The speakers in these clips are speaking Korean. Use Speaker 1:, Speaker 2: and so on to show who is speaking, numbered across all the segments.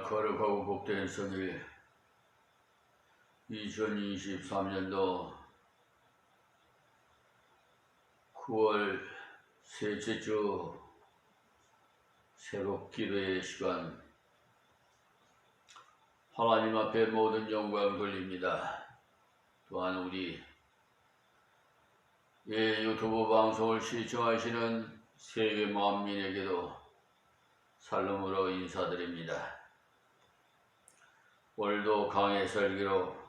Speaker 1: 거룩하고 복된 성일 2023년도 9월 셋째 주 새벽 기도의 시간, 하나님 앞에 모든 영광 돌립니다. 또한 우리 유튜브 방송을 시청하시는 세계 만민에게도 살롬으로 인사드립니다. 오늘도 강해 설교로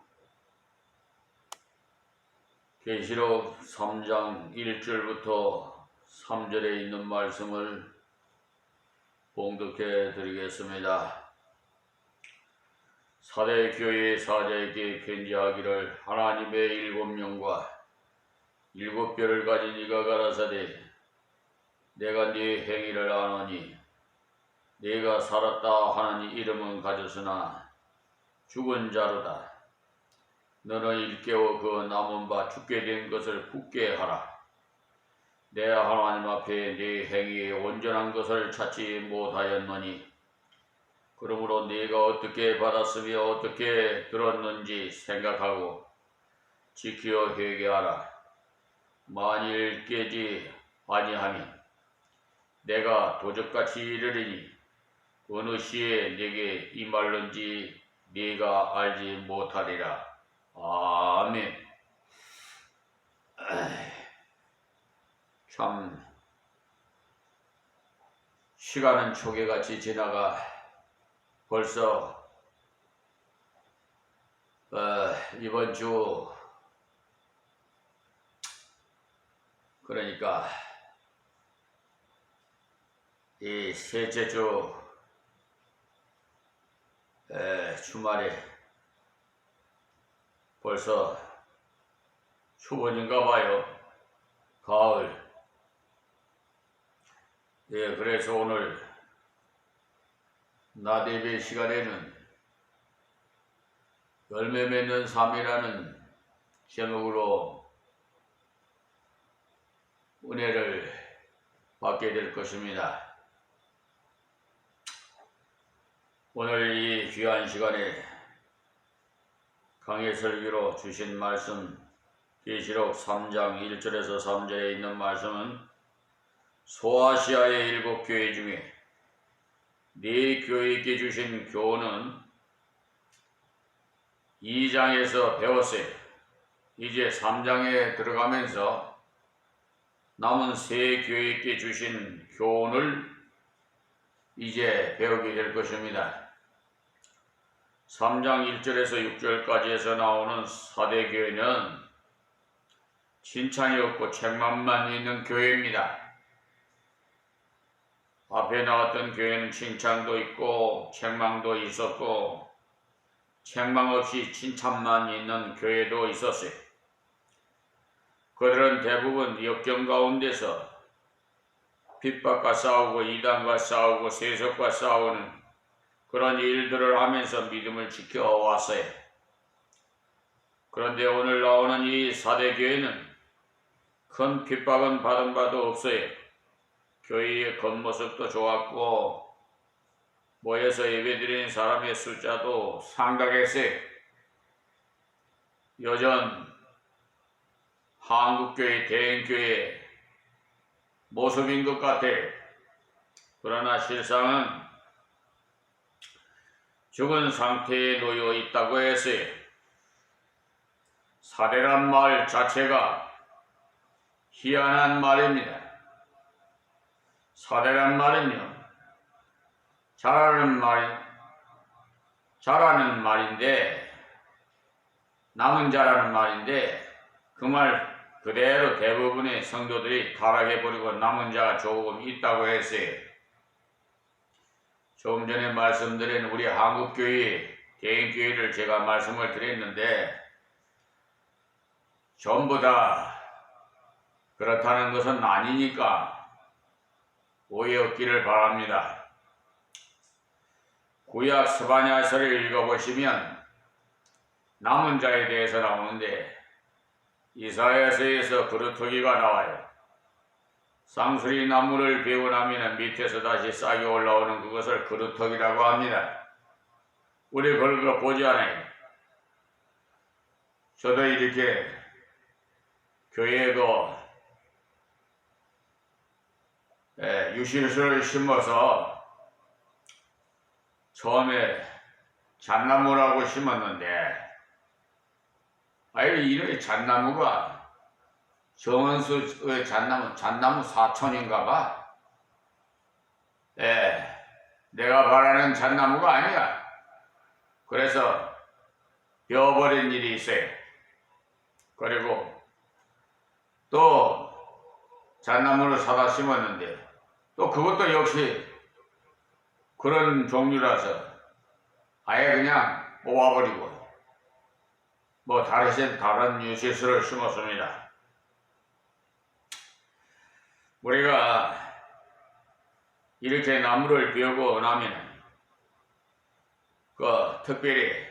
Speaker 1: 계시록 3장 1절부터 3절에 있는 말씀을 봉독해 드리겠습니다. 사대 교회의 사자에게 편지하기를, 하나님의 7명과 7별을 가진 이가 가라사대, 내가 네 행위를 아노니 네가 살았다 하는 이름은 가졌으나 죽은 자로다. 너는 일깨워 그 남은 바 죽게 된 것을 굳게 하라. 내 하나님 앞에 네 행위의 온전한 것을 찾지 못하였노니, 그러므로 네가 어떻게 받았으며 어떻게 들었는지 생각하고 지켜 회개하라. 만일 깨지 아니하면 내가 도적같이 이르리니 어느 시에 네게 임할는지 네가 알지 못하리라. 아멘. 참 시간은 초계같이 지나가 벌써 이번 주, 그러니까 이 셋째 주 주말에 벌써 추워진가 봐요. 가을. 그래서 오늘 낮 예배 시간에는 열매 맺는 삶이라는 제목으로 은혜를 받게 될 것입니다. 오늘 이 귀한 시간에 강해 설교로 주신 말씀, 계시록 3장 1절에서 3절에 있는 말씀은 소아시아의 7교회 중에 4교회에게 주신 교훈은 2장에서 배웠어요. 이제 3장에 들어가면서 남은 3교회에게 주신 교훈을 이제 배우게 될 것입니다. 3장 1절에서 6절까지에서 나오는 사대교회는 칭찬이 없고 책망만 있는 교회입니다. 앞에 나왔던 교회는 칭찬도 있고 책망도 있었고, 책망 없이 칭찬만 있는 교회도 있었어요. 그들은 대부분 역경 가운데서 핍박과 싸우고 이단과 싸우고 세속과 싸우는 그런 일들을 하면서 믿음을 지켜왔어요. 그런데 오늘 나오는 이 사대교회는 큰 핍박은 받은 바도 없어요. 교회의 겉모습도 좋았고 모여서 예배드리는 사람의 숫자도 상당했어요. 여전 한국교회 대형교회 모습인 것 같아요. 그러나 실상은 죽은 상태에 놓여 있다고 했어요. 사대란 말 자체가 희한한 말입니다. 사대란 말은요, 자라는 말인데, 남은 자라는 말인데, 그 말 그대로 대부분의 성도들이 타락해버리고 남은 자가 조금 있다고 했어요. 조금 전에 말씀드린 우리 한국교회, 대형교회를 제가 말씀을 드렸는데, 전부 다 그렇다는 것은 아니니까 오해 없기를 바랍니다. 구약 스바냐서를 읽어보시면 남은 자에 대해서 나오는데, 이사야서에서 그루터기가 나와요. 쌍수리 나무를 베고 나면 밑에서 다시 싹이 올라오는 그것을 그루터기라고 합니다. 우리 그런 거 보지 않아요. 저도 이렇게 교회에 유실수를 심어서 처음에 잣나무라고 심었는데, 이런 잣나무가 정원수의 잣나무 사촌인가봐. 내가 바라는 잣나무가 아니야. 그래서 베어버린 일이 있어요. 그리고 또 잣나무를 사다 심었는데, 또 그것도 역시 그런 종류라서 아예 그냥 뽑아버리고 다른 유실수를 심었습니다. 우리가 이렇게 나무를 베고 나면 특별히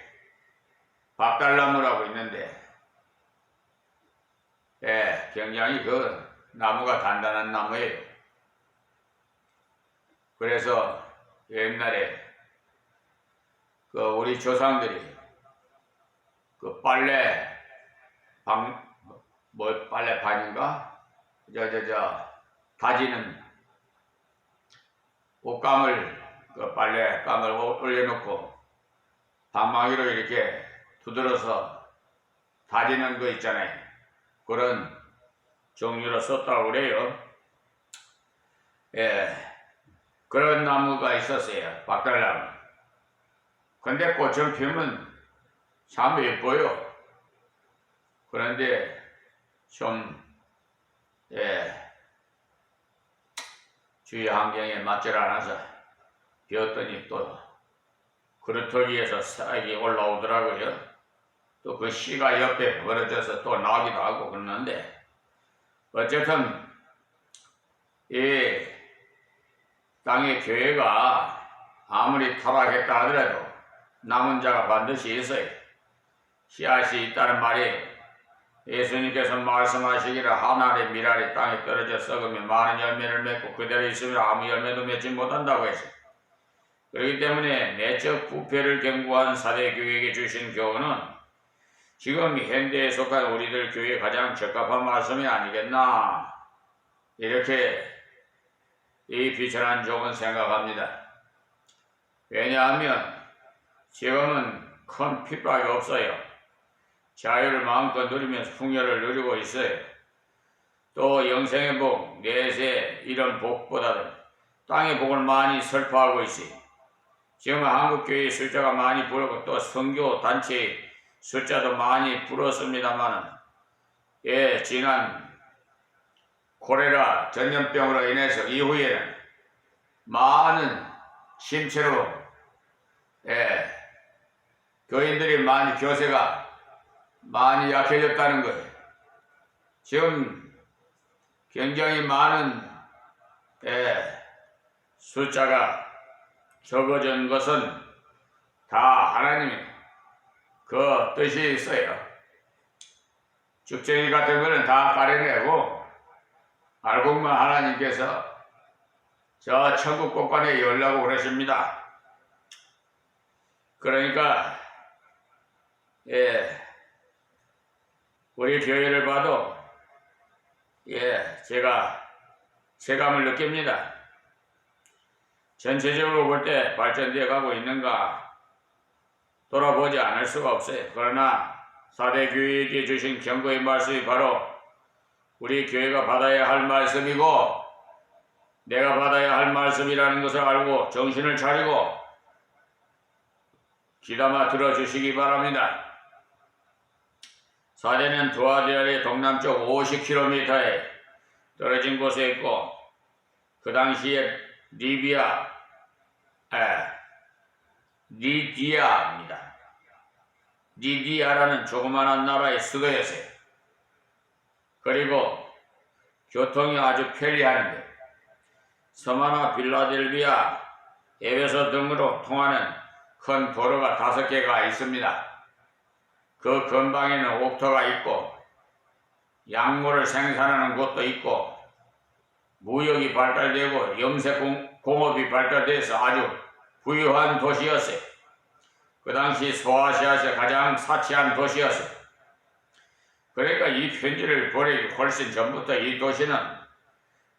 Speaker 1: 박달나무라고 있는데, 굉장히 나무가 단단한 나무예요. 그래서 옛날에 우리 조상들이 빨래반인가? 다지는 옷감을, 빨래감을 올려놓고 방망이로 이렇게 두드려서 다지는 거 있잖아요. 그런 종류로 썼다고 그래요. 그런 나무가 있었어요. 박달나무. 근데 꽃을 피우면 참 예뻐요. 그런데 좀 주위 환경에 맞질 않아서 비웠더니 또 그루터 위에서 싹이 올라오더라고요. 또 그 씨가 옆에 벌어져서 또 나기도 하고 그러는데, 어쨌든 이 땅의 교회가 아무리 타락했다 하더라도 남은 자가 반드시 있어요. 씨앗이 있다는 말이, 예수님께서 말씀하시기를 하늘의 밀알이 땅에 떨어져 썩으면 많은 열매를 맺고 그대로 있으면 아무 열매도 맺지 못한다고 했어요. 그렇기 때문에 내적 부패를 경고한 사대교회에게 주신 교훈은 지금 현대에 속한 우리들 교회에 가장 적합한 말씀이 아니겠나, 이렇게 이 비천한 종은 생각합니다. 왜냐하면 지금은 큰 핍박이 없어요. 자유를 마음껏 누리면서 풍요를 누리고 있어요. 또 영생의 복, 내세 이런 복보다는 땅의 복을 많이 설파하고 있어요. 지금 한국교회의 숫자가 많이 불었고 또 선교 단체의 숫자도 많이 불었습니다만은, 지난 콜레라 전염병으로 인해서 이후에는 많은 심체로 교인들이 교세가 많이 약해졌다는 거예요. 지금 굉장히 많은 숫자가 적어진 것은 다 하나님의 그 뜻이 있어요. 죽쟁이 같은 거는 다 가려내고 알고 보면 하나님께서 저 천국 곳간에 열라고 그러십니다. 그러니까 우리 교회를 봐도 제가 체감을 느낍니다. 전체적으로 볼 때 발전되어 가고 있는가 돌아보지 않을 수가 없어요. 그러나 사대교회에게 주신 경고의 말씀이 바로 우리 교회가 받아야 할 말씀이고, 내가 받아야 할 말씀이라는 것을 알고 정신을 차리고 귀담아 들어주시기 바랍니다. 사대는 두아디아의 동남쪽 50km에 떨어진 곳에 있고, 그 당시에 리디아입니다. 리디아라는 조그마한 나라의 수도였어요. 그리고 교통이 아주 편리한데, 서마나 빌라델비아, 에베소 등으로 통하는 큰 도로가 5개가 있습니다. 그 근방에는 옥토가 있고 약물을 생산하는 곳도 있고 무역이 발달되고 염색공업이 발달돼서 아주 부유한 도시였어요. 그 당시 소아시아에서 가장 사치한 도시였어요. 그러니까 이 편지를 보내기 훨씬 전부터 이 도시는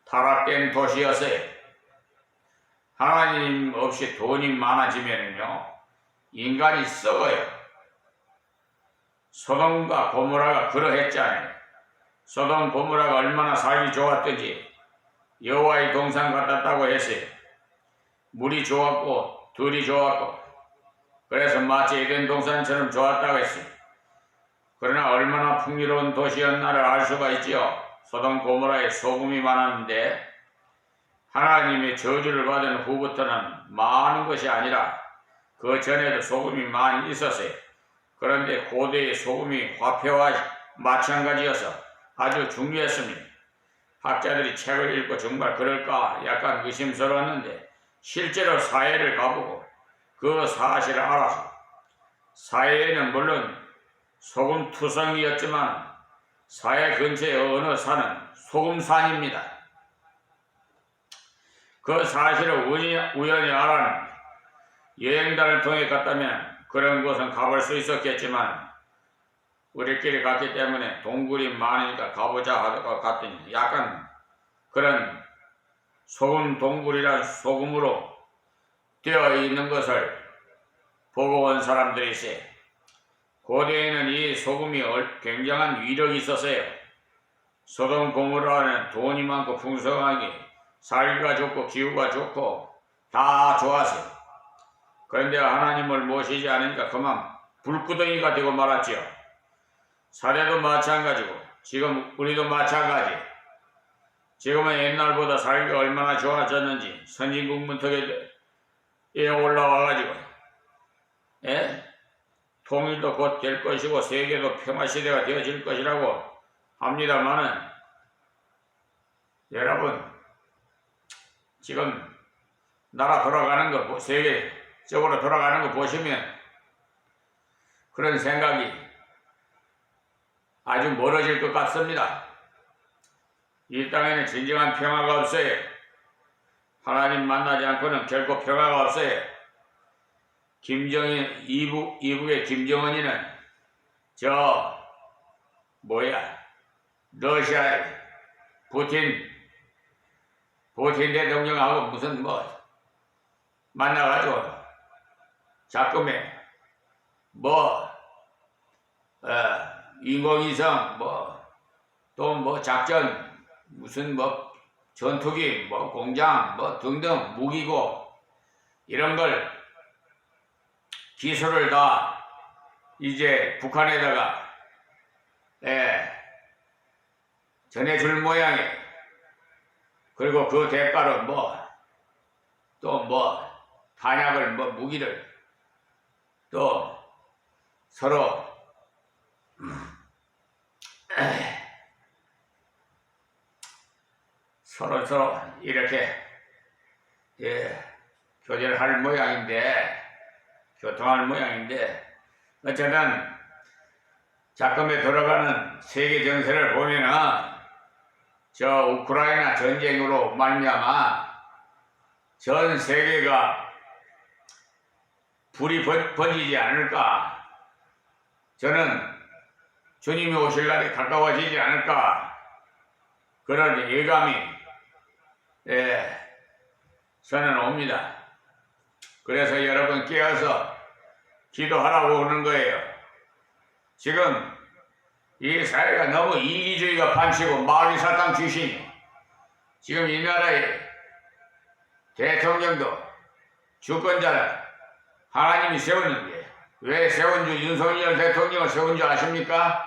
Speaker 1: 타락된 도시였어요. 하나님 없이 돈이 많아지면요 인간이 썩어요. 소돔과 고모라가 그러했잖아요. 소돔 고모라가 얼마나 살기 좋았던지 여호와의 동산 같았다고 했어요. 물이 좋았고 들이 좋았고 그래서 마치 에덴 동산처럼 좋았다고 했어요. 그러나 얼마나 풍요로운 도시였나를 알 수가 있지요. 소돔 고모라에 소금이 많았는데 하나님의 저주를 받은 후부터는 많은 것이 아니라 그 전에도 소금이 많이 있었어요. 그런데 고대의 소금이 화폐와 마찬가지여서 아주 중요했습니다. 학자들이 책을 읽고 정말 그럴까 약간 의심스러웠는데 실제로 사해를 가보고 그 사실을 알아서 사해에는 물론 소금투성이었지만 사해 근처의 어느 산은 소금산입니다. 그 사실을 우연히 알았는데 여행단을 통해 갔다면 그런 곳은 가볼 수 있었겠지만 우리끼리 갔기 때문에 동굴이 많으니까 가보자 하다가 갔더니 약간 그런 소금 동굴이란 소금으로 되어 있는 것을 보고 온 사람들이 있어요. 고대에는 이 소금이 굉장한 위력이 있었어요. 소돔 고모라는 돈이 많고 풍성하게 살기가 좋고 기후가 좋고 다 좋았어요. 그런데 하나님을 모시지 않으니까 그만 불구덩이가 되고 말았지요. 사대도 마찬가지고 지금 우리도 마찬가지. 지금은 옛날보다 살기가 얼마나 좋아졌는지 선진국 문턱에 올라와가지고 통일도 곧 될 것이고 세계도 평화시대가 되어질 것이라고 합니다만은 여러분 지금 나라 돌아가는 거 세계적으로 돌아가는 거 보시면 그런 생각이 아주 멀어질 것 같습니다. 이 땅에는 진정한 평화가 없어요. 하나님 만나지 않고는 결코 평화가 없어요. 이북의 김정은이는 러시아의 putin 대통령하고 무슨 만나가지고 자꾸매 인공위성 또 작전 무슨 전투기 공장 등등 무기고 이런 걸 기술을 다 이제 북한에다가 전해줄 모양이에요. 그리고 그 대가로 탄약을 무기를 또 서로 이렇게 교제를 교통할 모양인데 어쨌든 작금에 들어가는 세계 정세를 보면은 우크라이나 전쟁으로 말미암아 전 세계가 불이 번지지 않을까. 저는 주님이 오실 날이 가까워지지 않을까. 그런 예감이 저는 옵니다. 그래서 여러분 깨어서 기도하라고 하는 거예요. 지금 이 사회가 너무 이기주의가 판치고 마귀사탕 귀신이 지금 이 나라의 대통령도 주권자를 하나님이 세웠는데 왜 세운 줄 윤석열 대통령을 세운 줄 아십니까?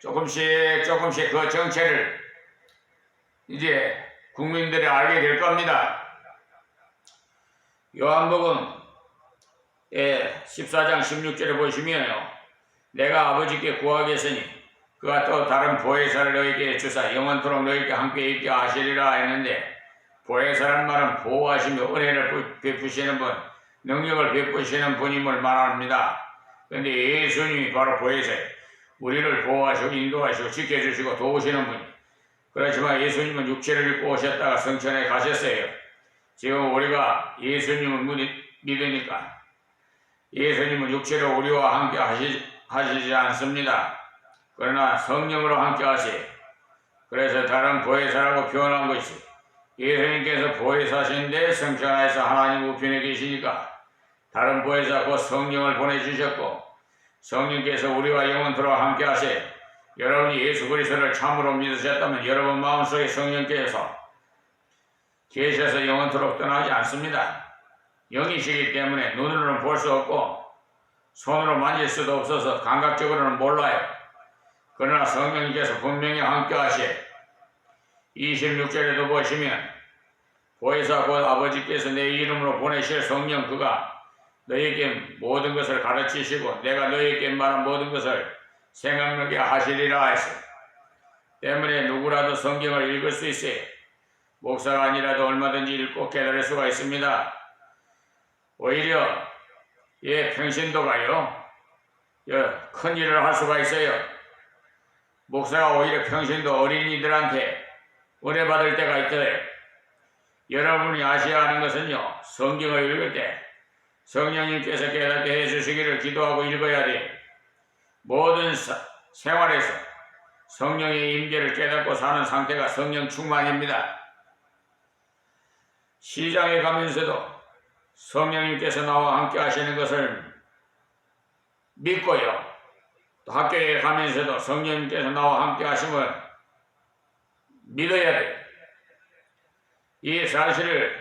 Speaker 1: 조금씩 그 정체를 이제 국민들이 알게 될 겁니다. 요한복음 14장 16절에 보시면요. 내가 아버지께 구하겠으니 그가 또 다른 보혜사를 너희에게 주사 영원토록 너희에게 함께 있게 하시리라 했는데 보혜사란 말은 보호하시며 은혜를 베푸시는 분, 능력을 베푸시는 분임을 말합니다. 그런데 예수님이 바로 보혜사예요. 우리를 보호하시고 인도하시고 지켜주시고 도우시는 분이. 그렇지만 예수님은 육체를 입고 오셨다가 성천에 가셨어요. 지금 우리가 예수님을 믿으니까 예수님은 육체로 우리와 함께 하시지 않습니다. 그러나 성령으로 함께 하시. 그래서 다른 보혜사라고 표현한 것이 예수님께서 보혜사신데 성천하에서 하나님 우편에 계시니까 다른 보혜사 곧 성령을 보내주셨고 성령께서 우리와 영원토록 함께 하시. 여러분이 예수 그리스도를 참으로 믿으셨다면 여러분 마음속에 성령께서 계셔서 영원토록 떠나지 않습니다. 영이시기 때문에 눈으로는 볼 수 없고 손으로 만질 수도 없어서 감각적으로는 몰라요. 그러나 성령님께서 분명히 함께 하시. 26절에도 보시면 보혜사 곧 아버지께서 내 이름으로 보내실 성령 그가 너희에게 모든 것을 가르치시고 내가 너희에게 말한 모든 것을 생각나게 하시리라 하시. 때문에 누구라도 성경을 읽을 수 있어요. 목사가 아니라도 얼마든지 읽고 깨달을 수가 있습니다. 오히려 평신도가요 큰 일을 할 수가 있어요. 목사가 오히려 평신도 어린이들한테 은혜 받을 때가 있어요. 여러분이 아셔야 하는 것은요, 성경을 읽을 때 성령님께서 깨닫게 해주시기를 기도하고 읽어야 돼요. 모든 생활에서 성령의 임재를 깨닫고 사는 상태가 성령 충만입니다. 시장에 가면서도 성령님께서 나와 함께 하시는 것을 믿고요. 또 학교에 가면서도 성령님께서 나와 함께 하심을 믿어야 돼요. 이 사실을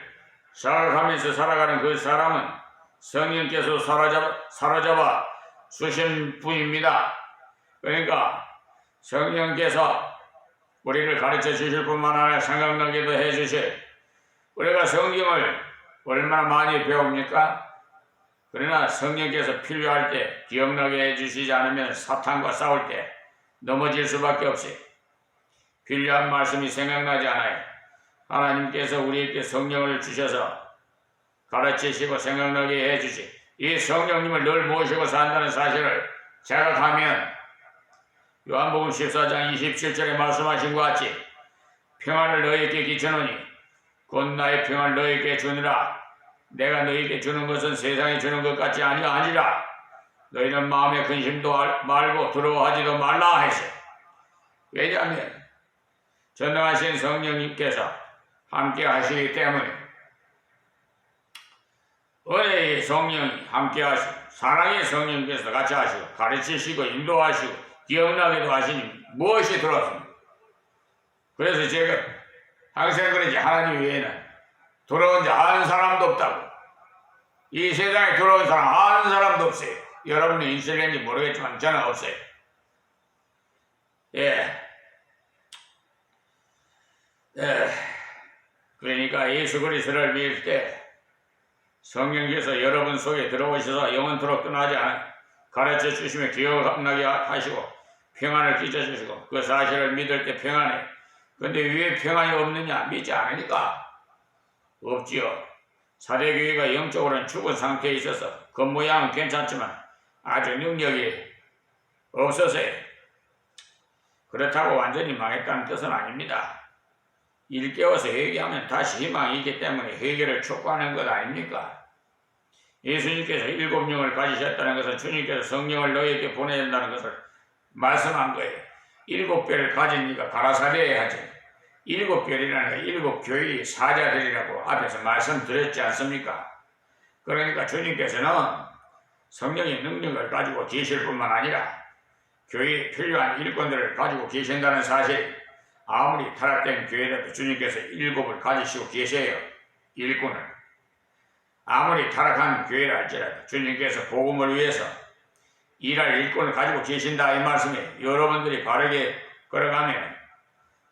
Speaker 1: 생각하면서 살아가는 그 사람은 성령께서 사로잡아 주신 분입니다. 그러니까 성령께서 우리를 가르쳐 주실 뿐만 아니라 생각나게도 해주실. 우리가 성경을 얼마나 많이 배웁니까? 그러나 성령께서 필요할 때 기억나게 해주시지 않으면 사탄과 싸울 때 넘어질 수밖에 없어요. 필요한 말씀이 생각나지 않아요. 하나님께서 우리에게 성령을 주셔서 가르치시고 생각나게 해주시. 이 성령님을 늘 모시고 산다는 사실을 자각하면 요한복음 14장 27절에 말씀하신 것 같이 평안을 너희에게 끼치노니 곧 나의 평안을 너희에게 주느라. 내가 너희에게 주는 것은 세상에 주는 것 같지 아니라 너희는 마음에 근심도 말고 두려워하지도 말라 하시오. 왜냐하면 전능하신 성령님께서 함께 하시기 때문에 은혜의 성령이 함께 하시고 사랑의 성령님께서 같이 하시고 가르치시고 인도하시고 기억나게도 하시니 무엇이 들어왔습니까? 그래서 제가 항상 그러지 하나님 외에는 돌아온 자 한 사람도 없다고. 이 세상에 돌아온 사람 한 사람도 없어요. 여러분이 있을는지 모르겠지만 저는 없어요. 그러니까 예수 그리스도를 믿을 때 성령께서 여러분 속에 들어오셔서 영원토록 떠나지 않아 가르쳐 주시며 기억나게 하시고 평안을 끼쳐주시고 그 사실을 믿을 때 평안해. 근데 왜 평안이 없느냐? 믿지 않으니까 없지요. 사대교회가 영적으로는 죽은 상태에 있어서 겉모양은 괜찮지만 아주 능력이 없어서요. 그렇다고 완전히 망했다는 뜻은 아닙니다. 일깨워서 회개하면 다시 희망이 있기 때문에 회개를 촉구하는 것 아닙니까? 예수님께서 7영을 가지셨다는 것은 주님께서 성령을 너희에게 보내야 한다는 것을 말씀한 거예요. 7별을 가진 이가 가라사대에 하지. 7별이라는 게 7교회의 사자들이라고 앞에서 말씀드렸지 않습니까? 그러니까 주님께서는 성령의 능력을 가지고 계실 뿐만 아니라 교회에 필요한 일꾼들을 가지고 계신다는 사실. 아무리 타락된 교회라도 주님께서 7을 가지시고 계세요. 일꾼을. 아무리 타락한 교회라 할지라도 주님께서 복음을 위해서 일할 일꾼을 가지고 계신다 이 말씀에 여러분들이 바르게 걸어가면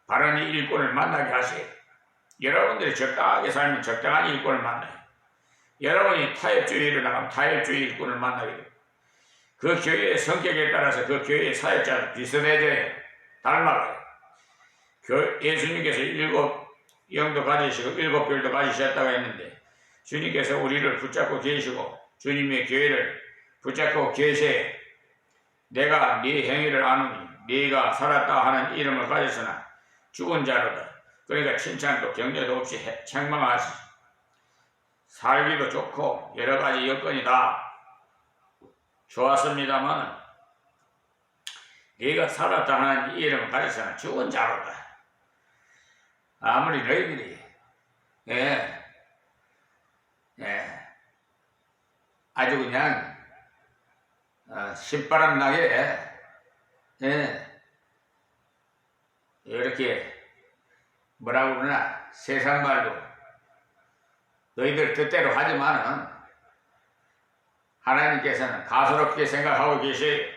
Speaker 1: 바른 일꾼을 만나게 하세요. 여러분들이 적당하게 살면 적당한 일꾼을 만나요. 여러분이 타협주의로 나가면 타협주의 일꾼을 만나게 돼요. 그 교회의 성격에 따라서 그 교회의 사역자도 비슷해져요. 닮아가요. 예수님께서 7영도 가지시고 7별도 가지셨다고 했는데 주님께서 우리를 붙잡고 계시고 주님의 교회를 붙잡고 계세요. 내가 네 행위를 아노니 네가 살았다 하는 이름을 가졌으나 죽은 자로다. 그러니까 칭찬도 격려도 없이 책망하시. 살기도 좋고 여러 가지 여건이 다 좋았습니다만 네가 살았다는 이름을 가져서는 죽은 자로다. 아무리 너희들이 아주 그냥 신바람 나게 이렇게 뭐라고 그러나 세상 말로 너희들 뜻대로 하지만은 하나님께서는 가소롭게 생각하고 계세요.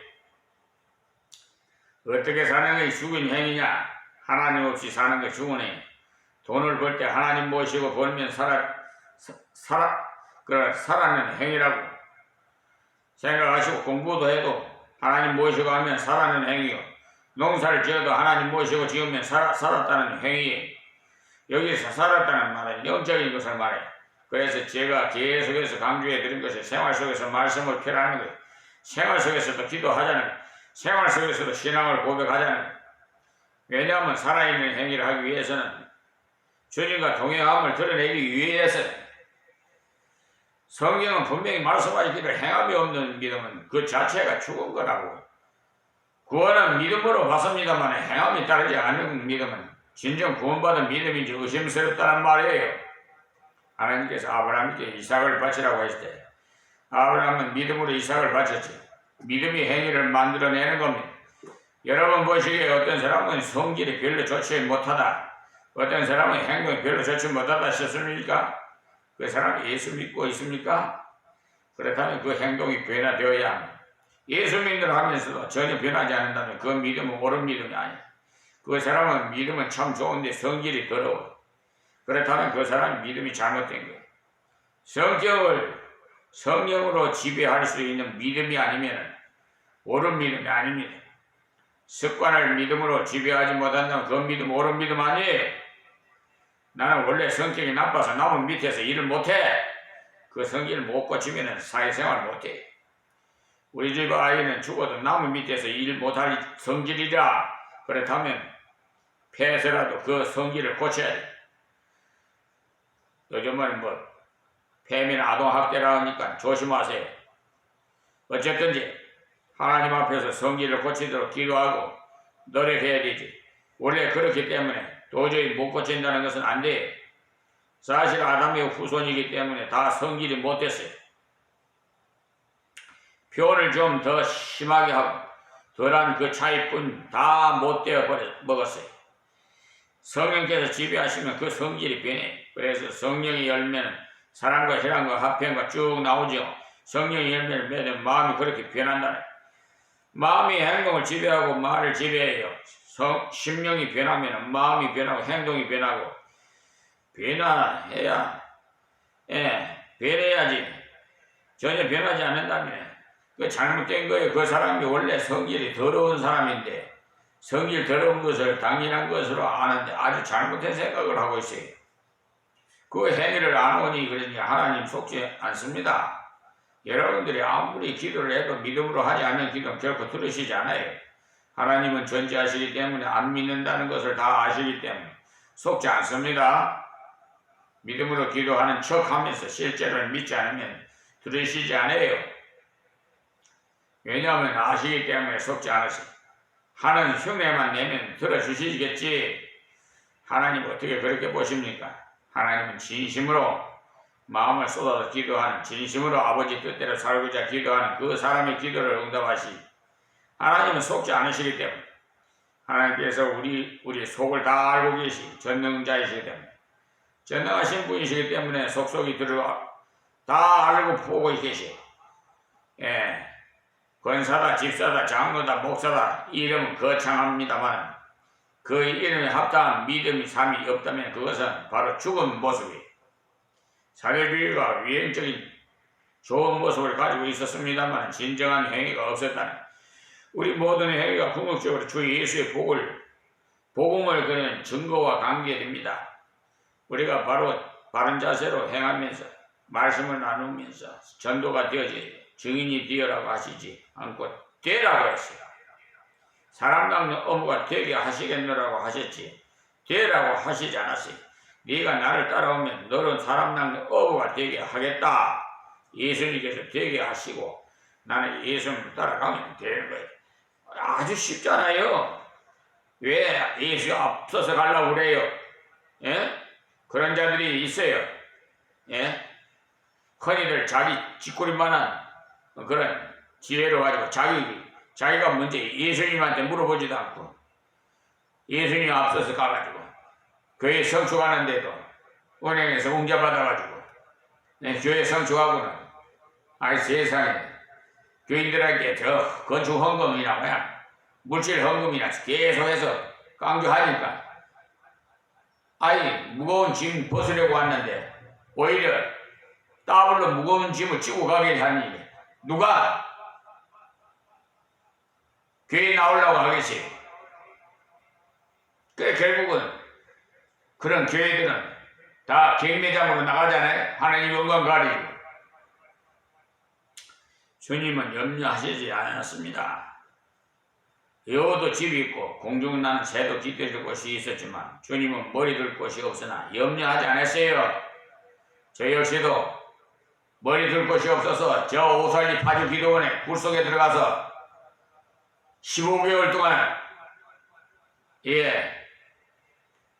Speaker 1: 어떻게 사는 것이 죽은 행위냐? 하나님 없이 사는 것이 죽은 행위. 돈을 벌 때 하나님 모시고 벌면 살아는 행위라고 생각하시고, 공부도 해도 하나님 모시고 하면 살아는 행위요. 농사를 지어도 하나님 모시고 지으면 살았다는 행위예요. 여기서 살았다는 말은 영적인 것을 말해요. 그래서 제가 계속해서 강조해 드린 것이 생활 속에서 말씀을 펴라는 거예요. 생활 속에서도 기도하자는 거예요. 생활 속에서도 신앙을 고백하자는 거예요. 왜냐하면 살아있는 행위를 하기 위해서는 주님과 동행함을 드러내기 위해서 성경은 분명히 말씀하시기를 행함이 없는 믿음은 그 자체가 죽은 거라고. 구원은 믿음으로 받습니다만 행함이 따르지 않은 믿음은 진정 구원받은 믿음인지 의심스럽다는 말이에요. 하나님께서 아브라함께 이삭을 바치라고 했을 때 아브라함은 믿음으로 이삭을 바쳤지. 믿음이 행위를 만들어내는 겁니다. 여러분 보시기에 어떤 사람은 성질이 별로 좋지 못하다, 어떤 사람은 행동이 별로 좋지 못하다 싶습니까? 그 사람이 예수 믿고 있습니까? 그렇다면 그 행동이 변화되어야 합니다. 예수 믿는 하면서도 전혀 변하지 않는다면 그 믿음은 옳은 믿음이 아니에요. 그 사람은 믿음은 참 좋은데 성질이 더러워. 그렇다면 그 사람은 믿음이 잘못된 거예요. 성격을 성령으로 지배할 수 있는 믿음이 아니면 옳은 믿음이 아닙니다. 습관을 믿음으로 지배하지 못한다면 그 믿음 옳은 믿음 아니에요. 나는 원래 성격이 나빠서 나무 밑에서 일을 못해. 그 성질을 못 고치면 사회생활 못해. 우리 집 아이는 죽어도 나무 밑에서 일 못할 성질이라. 그렇다면 폐에서라도 그 성질을 고쳐야 돼. 요즘은 폐면 아동학대라 하니까 조심하세요. 어쨌든지 하나님 앞에서 성질을 고치도록 기도하고 노력해야 되지. 원래 그렇기 때문에 도저히 못 고친다는 것은 안 돼요. 사실 아담의 후손이기 때문에 다 성질이 못됐어요. 표현을 좀 더 심하게 하고 덜한 그 차이뿐 다 못되어 먹었어요. 성령께서 지배하시면 그 성질이 변해. 그래서 성령의 열매는 사랑과 희락과 화평과 쭉 나오죠. 성령의 열매를 맺으면 마음이 그렇게 변한다네. 마음이 행동을 지배하고 말을 지배해요. 심령이 변하면 마음이 변하고 행동이 변하고 변화해야 변해야지. 전혀 변하지 않는다면 그 잘못된 거예요. 그 사람이 원래 성질이 더러운 사람인데 성질 더러운 것을 당연한 것으로 아는데 아주 잘못된 생각을 하고 있어요. 그 행위를 안 오니 그러니 하나님 속지 않습니다. 여러분들이 아무리 기도를 해도 믿음으로 하지 않는 기도는 결코 들으시지 않아요. 하나님은 존재하시기 때문에 안 믿는다는 것을 다 아시기 때문에 속지 않습니다. 믿음으로 기도하는 척하면서 실제로 믿지 않으면 들으시지 않아요. 왜냐하면 아시기 때문에 속지 않으세요. 하는 흉내만 내면 들어주시겠지. 하나님 어떻게 그렇게 보십니까? 하나님은 진심으로 마음을 쏟아서 기도하는, 진심으로 아버지 뜻대로 살고자 기도하는 그 사람의 기도를 응답하시. 하나님은 속지 않으시기 때문에 하나님께서 우리 속을 다 알고 계시 전능자이시기 때문에 전능하신 분이시기 때문에 속속이 들어와 다 알고 보고 계시. 권사다, 집사다, 장로다, 목사다 이름은 거창합니다만 그 이름에 합당한 믿음이 삶이 없다면 그것은 바로 죽은 모습이에요. 사례비유가 위행적인 좋은 모습을 가지고 있었습니다만 진정한 행위가 없었다는, 우리 모든 행위가 궁극적으로 주 예수의 복음을 그는 증거와 관계됩니다. 우리가 바로 바른 자세로 행하면서 말씀을 나누면서 전도가 되어지 증인이 되어라고 하시지 않고 되라고 했어요. 사람 닦는 업무가 되게 하시겠노라고 하셨지 되라고 하시지 않았어요. 네가 나를 따라오면 너는 사람 낳는 어부가 되게 하겠다. 예수님께서 되게 하시고 나는 예수님을 따라가면 되는 거예요. 아주 쉽잖아요. 왜 예수 앞서서 가려고 그래요? 예? 그런 자들이 있어요. 예? 흔히들 자기 쥐꼬리만한 그런 지혜로 가지고 자기가 먼저 예수님한테 물어보지도 않고 예수님 앞서서 가가지고 교회 성축하는데도 은행에서 웅자 받아가지고 교회 성축하고는 아이 세상에 교인들에게 저 건축 헌금이나 뭐야 물질 헌금이나 계속해서 강조하니까 아이 무거운 짐 벗으려고 왔는데 오히려 따블로 무거운 짐을 지고 가게 하니 누가 교회 나오려고 하겠지. 그래 결국은 그런 교회들은 다 경매장으로 나가잖아요. 하나님 영광 가리고. 주님은 염려하시지 않았습니다. 여호도 집이 있고 공중 나는 새도 깃들일 곳이 있었지만 주님은 머리 둘 곳이 없으나 염려하지 않았어요. 저 역시도 머리 둘 곳이 없어서 저 오살리 파주 기도원에 굴속에 들어가서 15개월 동안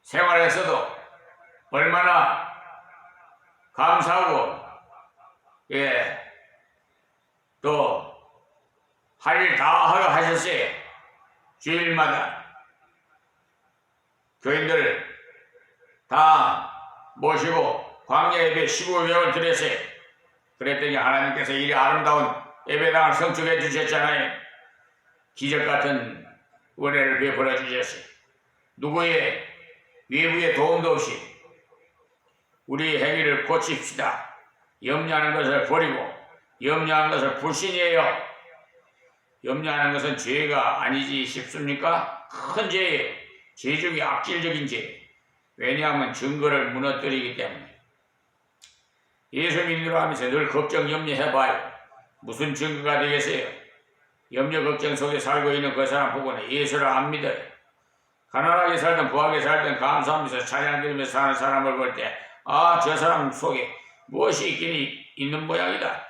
Speaker 1: 생활했어도 얼마나 감사하고 또 할 일 다 하고 하셨어요. 주일마다 교인들을 다 모시고 광야 예배 15개월 드렸어요. 그랬더니 하나님께서 이 아름다운 예배당을 성축해 주셨잖아요. 기적 같은 은혜를 베풀어 주셨어요. 누구의 외부의 도움도 없이 우리 행위를 고칩시다. 염려하는 것을 버리고 염려하는 것을 불신이에요. 염려하는 것은 죄가 아니지 싶습니까? 큰 죄예요. 죄 중에 악질적인 죄. 왜냐하면 증거를 무너뜨리기 때문에. 예수 믿으러 하면서 늘 걱정 염려해봐요. 무슨 증거가 되겠어요? 염려 걱정 속에 살고 있는 그 사람 보고는 예수를 안 믿어요. 가난하게 살든 부하게 살든 감사하면서 찬양 드리면서 사는 사람을 볼 때 저 사람 속에 무엇이 있긴 있는 모양이다.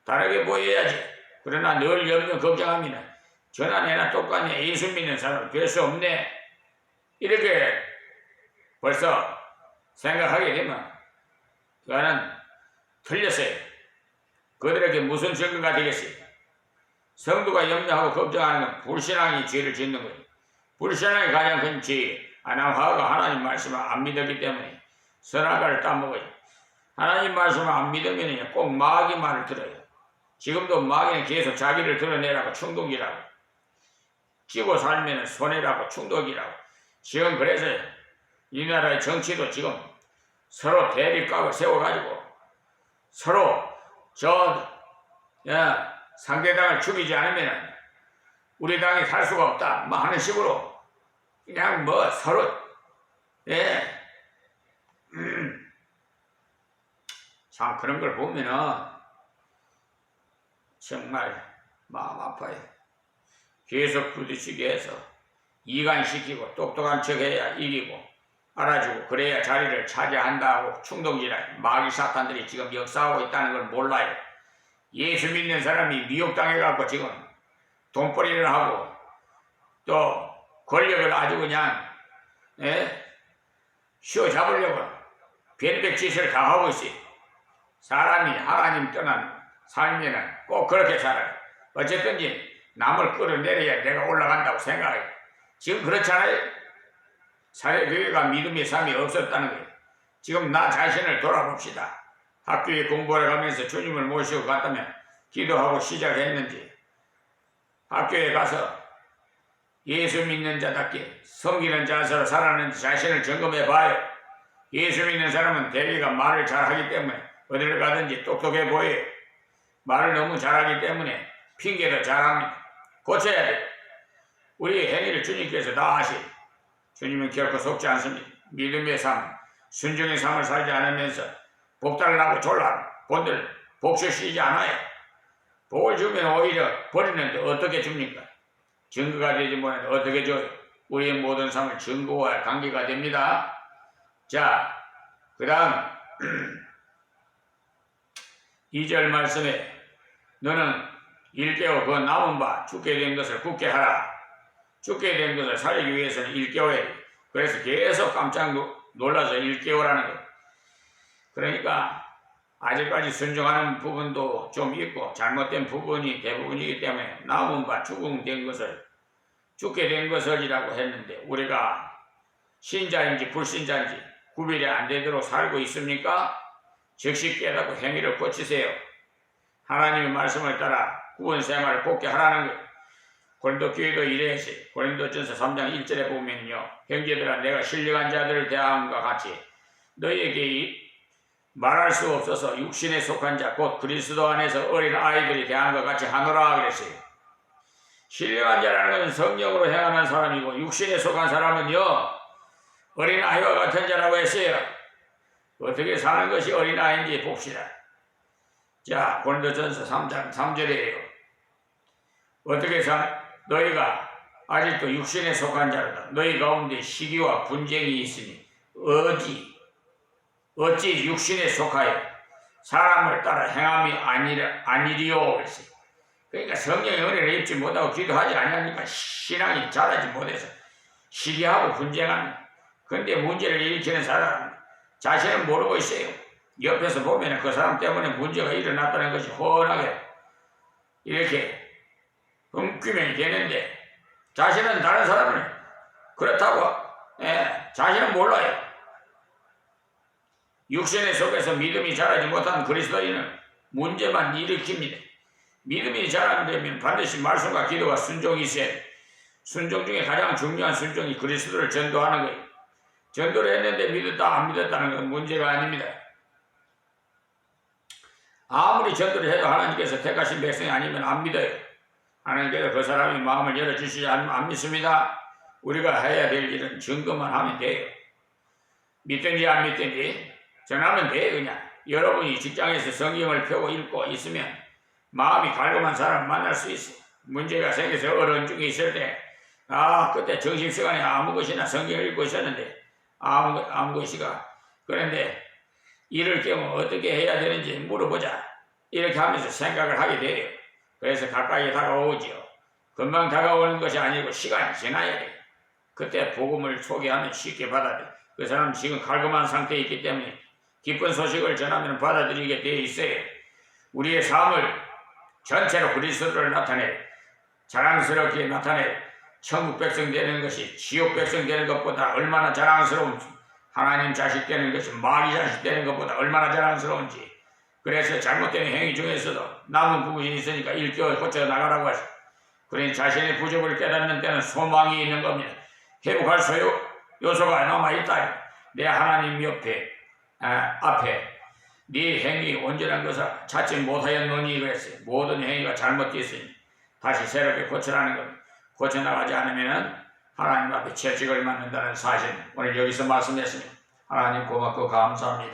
Speaker 1: 다르게 보여야지. 그러나 늘 염려 걱정하면 저나 내나 똑같네. 예수 믿는 사람은 될 수 없네. 이렇게 벌써 생각하게 되면 그거는 틀렸어요. 그들에게 무슨 증거가 되겠어요? 성도가 염려하고 걱정하는 건 불신앙이 죄를 짓는 거예요. 불신앙이 가장 큰 죄. 아담하가 하나님 말씀을 안 믿었기 때문에 선악과를 따먹어요. 하나님 말씀을 안 믿으면 꼭 마귀 말을 들어요. 지금도 마귀는 계속 자기를 드러내라고 충동이라고 찌고 살면 손해라고 충동이라고. 지금 그래서 이 나라의 정치도 지금 서로 대립각을 세워가지고 서로 상대당을 죽이지 않으면 우리 당이 살 수가 없다 뭐 하는 식으로 그냥 뭐 서로 참 그런 걸 보면은 정말 마음 아파요. 계속 부딪히게 해서 이간시키고 똑똑한 척해야 이기고 알아주고 그래야 자리를 차지한다고 충동질하는 마귀 사탄들이 지금 역사하고 있다는 걸 몰라요. 예수 믿는 사람이 미혹당해갖고 지금 돈벌이를 하고 또 권력을 아주 그냥 휘어잡으려고 변백 짓을 다 하고 있어요. 사람이 하나님 떠난 삶에는 꼭 그렇게 살아요. 어쨌든지 남을 끌어내려야 내가 올라간다고 생각해요. 지금 그렇잖아요. 사회교회가 믿음의 삶이 없었다는 거예요. 지금 나 자신을 돌아봅시다. 학교에 공부를 가면서 주님을 모시고 갔다면 기도하고 시작했는지 학교에 가서 예수 믿는 자답게 섬기는 자세로 살았는지 자신을 점검해 봐요. 예수 믿는 사람은 대개가 말을 잘하기 때문에 어디를 가든지 똑똑해 보여요. 말을 너무 잘하기 때문에 핑계도 잘합니다. 고쳐야 돼요. 우리 행위를 주님께서 다 아시요. 주님은 결코 속지 않습니다. 믿음의 삶, 순종의 삶을 살지 않으면서 복달라고 졸라 본들 복수시키지 않아요. 복을 주면 오히려 버리는데 어떻게 줍니까? 증거가 되지 못하는데 어떻게 줘요? 우리의 모든 삶을 증거와 관계가 됩니다. 자, 그 다음 2절 말씀에 너는 일깨워 그 남은 바 죽게 된 것을 굳게 하라. 죽게 된 것을 살리기 위해서는 일깨워야 돼. 그래서 계속 깜짝 놀라서 일깨우라는 거예요. 그러니까 아직까지 순종하는 부분도 좀 있고 잘못된 부분이 대부분이기 때문에 남은 바 죽게 된 것을이라고 했는데 우리가 신자인지 불신자인지 구별이 안 되도록 살고 있습니까? 즉시 깨닫고 행위를 고치세요. 하나님의 말씀을 따라 구원 생활을 곱게 하라는 거예요. 고린도 교회도 이래야지. 고린도전서 3장 1절에 보면요. 형제들아 내가 신령한 자들을 대함과 같이 너희에게 말할 수 없어서 육신에 속한 자 곧 그리스도 안에서 어린 아이들이 대함과 같이 하노라 그랬어요. 신령한 자라는 것은 성령으로 행하는 사람이고 육신에 속한 사람은요 어린 아이와 같은 자라고 했어요. 어떻게 사는 것이 어린 아이인지 봅시다. 자, 고린도전서 3장 3절이에요. 어떻게 너희가 아직도 육신에 속한 자로다. 너희 가운데 시기와 분쟁이 있으니 어찌 육신에 속하여 사람을 따라 행함이 아니리요. 그랬어요. 그러니까 성령의 은혜를 입지 못하고 기도하지 아니하니까 신앙이 자라지 못해서 시기하고 분쟁하는. 근데 문제를 일으키는 사람 자신은 모르고 있어요. 옆에서 보면 그 사람 때문에 문제가 일어났다는 것이 훤하게 이렇게 규명이 되는데 자신은 다른 사람을 그렇다고 자신은 몰라요. 육신의 속에서 믿음이 자라지 못한 그리스도인은 문제만 일으킵니다. 믿음이 자라되면 반드시 말씀과 기도와 순종이 있어야 돼요. 순종 중에 가장 중요한 순종이 그리스도를 전도하는 거예요. 전도를 했는데 믿었다 안 믿었다는 건 문제가 아닙니다. 아무리 전도를 해도 하나님께서 택하신 백성이 아니면 안 믿어요. 하나님께서 그 사람이 마음을 열어주시지 않으면 안 믿습니다. 우리가 해야 될 일은 증거만 하면 돼요. 믿든지 안 믿든지 전하면 돼요. 그냥 여러분이 직장에서 성경을 펴고 읽고 있으면 마음이 갈급한 사람 만날 수 있어요. 문제가 생겨서 어려운 중에 있을 때 그때 점심시간에 아무 것이나 성경을 읽고 있었는데 아무 것이가 그런데 이럴 경우 어떻게 해야 되는지 물어보자. 이렇게 하면서 생각을 하게 돼요. 그래서 가까이 다가오지요. 금방 다가오는 것이 아니고 시간이 지나야 돼요. 그때 복음을 소개하면 쉽게 받아들여요. 그 사람은 지금 갈급한 상태에 있기 때문에 기쁜 소식을 전하면 받아들이게 되어 있어요. 우리의 삶을 전체로 그리스도를 나타내 자랑스럽게 나타내 천국 백성 되는 것이 지옥 백성 되는 것보다 얼마나 자랑스러운지 하나님 자식 되는 것이 마귀 자식 되는 것보다 얼마나 자랑스러운지 그래서 잘못된 행위 중에서도 남은 부분이 있으니까 일깨워 고쳐 나가라고 하죠. 그러니 자신의 부족을 깨닫는 때는 소망이 있는 겁니다. 회복할 요소가 남아있다. 내 하나님 앞에 네 행위 온전한 것을 찾지 못하였노니 그랬어요. 모든 행위가 잘못되었으니 다시 새롭게 고쳐라는 겁니다. 고쳐나가지 않으면 하나님 앞에 채찍을 맞는다는 사실 오늘 여기서 말씀했습니다. 하나님 고맙고 감사합니다.